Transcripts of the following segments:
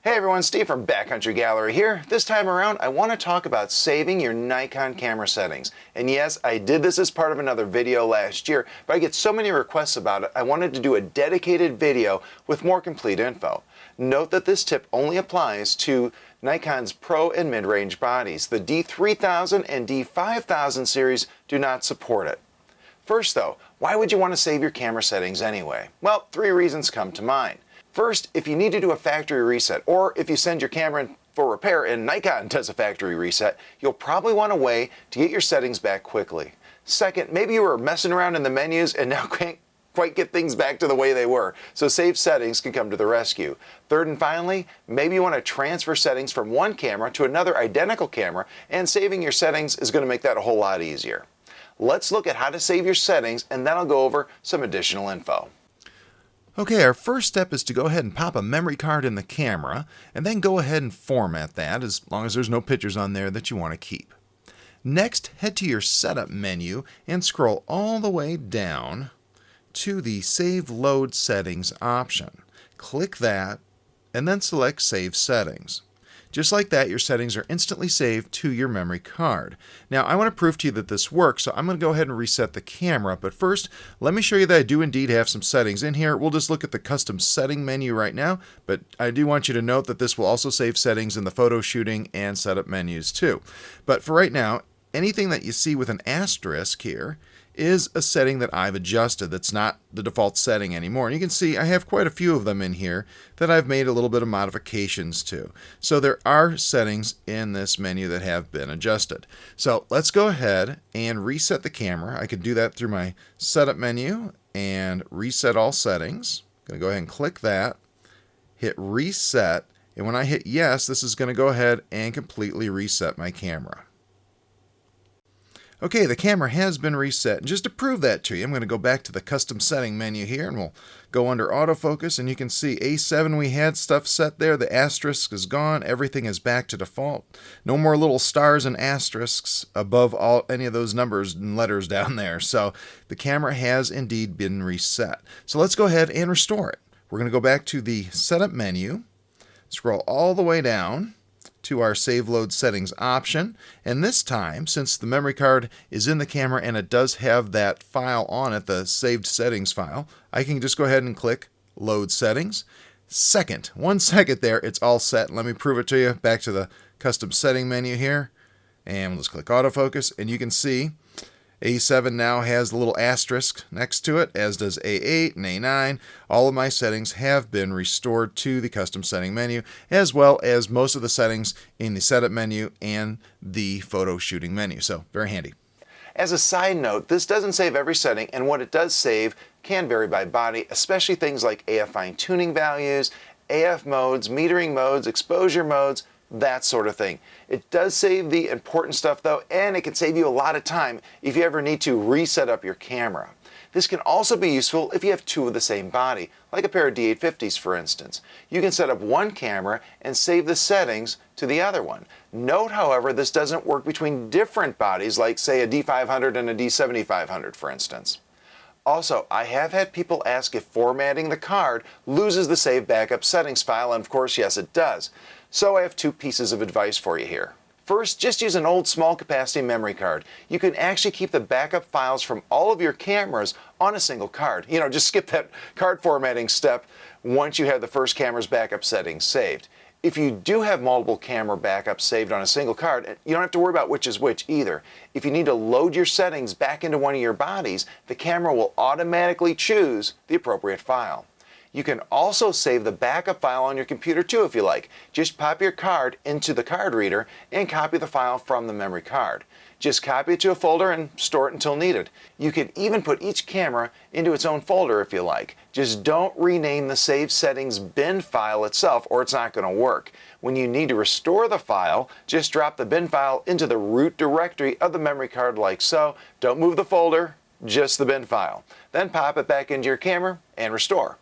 Hey everyone, Steve from Backcountry Gallery here. This time around, I want to talk about saving your Nikon camera settings. And yes, I did this as part of another video last year, but I get so many requests about it, I wanted to do a dedicated video with more complete info. Note that this tip only applies to Nikon's Pro and mid-range bodies. The D3000 and D5000 series do not support it. First though, why would you want to save your camera settings anyway? Well, three reasons come to mind. First, if you need to do a factory reset, or if you send your camera in for repair and Nikon does a factory reset, you'll probably want a way to get your settings back quickly. Second, maybe you were messing around in the menus and now can't quite get things back to the way they were, so saved settings can come to the rescue. Third and finally, maybe you want to transfer settings from one camera to another identical camera, and saving your settings is going to make that a whole lot easier. Let's look at how to save your settings, and then I'll go over some additional info. Okay, our first step is to go ahead and pop a memory card in the camera, and then go ahead and format that as long as there's no pictures on there that you want to keep. Next, head to your Setup menu and scroll all the way down to the Save Load Settings option. Click that, and then select Save Settings. Just like that, your settings are instantly saved to your memory card. Now, I want to prove to you that this works, so I'm going to go ahead and reset the camera. But first, let me show you that I do indeed have some settings in here. We'll just look at the custom setting menu right now, but I do want you to note that this will also save settings in the photo shooting and setup menus too. But for right now, anything that you see with an asterisk here is a setting that I've adjusted that's not the default setting anymore. And you can see I have quite a few of them in here that I've made a little bit of modifications to. So there are settings in this menu that have been adjusted. So let's go ahead and reset the camera. I could do that through my Setup menu and Reset All Settings. I'm going to go ahead and click that, hit Reset, and when I hit Yes, this is going to go ahead and completely reset my camera. Okay, the camera has been reset, and just to prove that to you, I'm going to go back to the custom setting menu here, and we'll go under autofocus, and you can see A7 we had stuff set there, the asterisk is gone, everything is back to default. No more little stars and asterisks above any of those numbers and letters down there, so the camera has indeed been reset. So let's go ahead and restore it. We're going to go back to the Setup menu, scroll all the way down to our Save Load Settings option, and this time, since the memory card is in the camera and it does have that file on it, the saved settings file, I can just go ahead and click Load Settings. 1 second there, it's all set. Let me prove it to you. Back to the custom setting menu here, and let's click autofocus, and you can see A7 now has a little asterisk next to it, as does A8 and A9. All of my settings have been restored to the custom setting menu, as well as most of the settings in the setup menu and the photo shooting menu. So very handy. As a side note, this doesn't save every setting, and what it does save can vary by body, especially things like AF fine-tuning values, AF modes, metering modes, exposure modes, that sort of thing. It does save the important stuff though, and it can save you a lot of time if you ever need to reset up your camera. This can also be useful if you have two of the same body, like a pair of D850s for instance. You can set up one camera and save the settings to the other one. Note, however, this doesn't work between different bodies, like say a D500 and a D7500 for instance. Also, I have had people ask if formatting the card loses the saved backup settings file, and of course, yes, it does. So I have two pieces of advice for you here. First, just use an old small capacity memory card. You can actually keep the backup files from all of your cameras on a single card. You know, just skip that card formatting step once you have the first camera's backup settings saved. If you do have multiple camera backups saved on a single card, you don't have to worry about which is which either. If you need to load your settings back into one of your bodies, the camera will automatically choose the appropriate file. You can also save the backup file on your computer too if you like. Just pop your card into the card reader and copy the file from the memory card. Just copy it to a folder and store it until needed. You can even put each camera into its own folder if you like. Just don't rename the Save Settings bin file itself or it's not going to work. When you need to restore the file, just drop the bin file into the root directory of the memory card like so. Don't move the folder, just the bin file. Then pop it back into your camera and restore.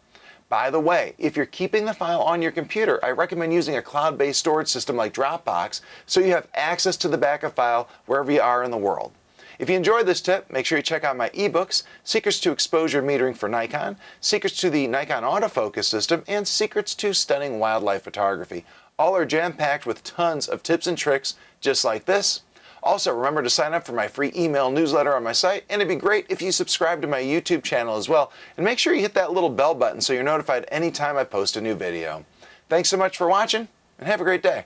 By the way, if you're keeping the file on your computer, I recommend using a cloud-based storage system like Dropbox so you have access to the backup file wherever you are in the world. If you enjoyed this tip, make sure you check out my ebooks, Secrets to Exposure Metering for Nikon, Secrets to the Nikon Autofocus System, and Secrets to Stunning Wildlife Photography. All are jam-packed with tons of tips and tricks just like this. Also, remember to sign up for my free email newsletter on my site, and it'd be great if you subscribe to my YouTube channel as well, and make sure you hit that little bell button so you're notified anytime I post a new video. Thanks so much for watching, and have a great day.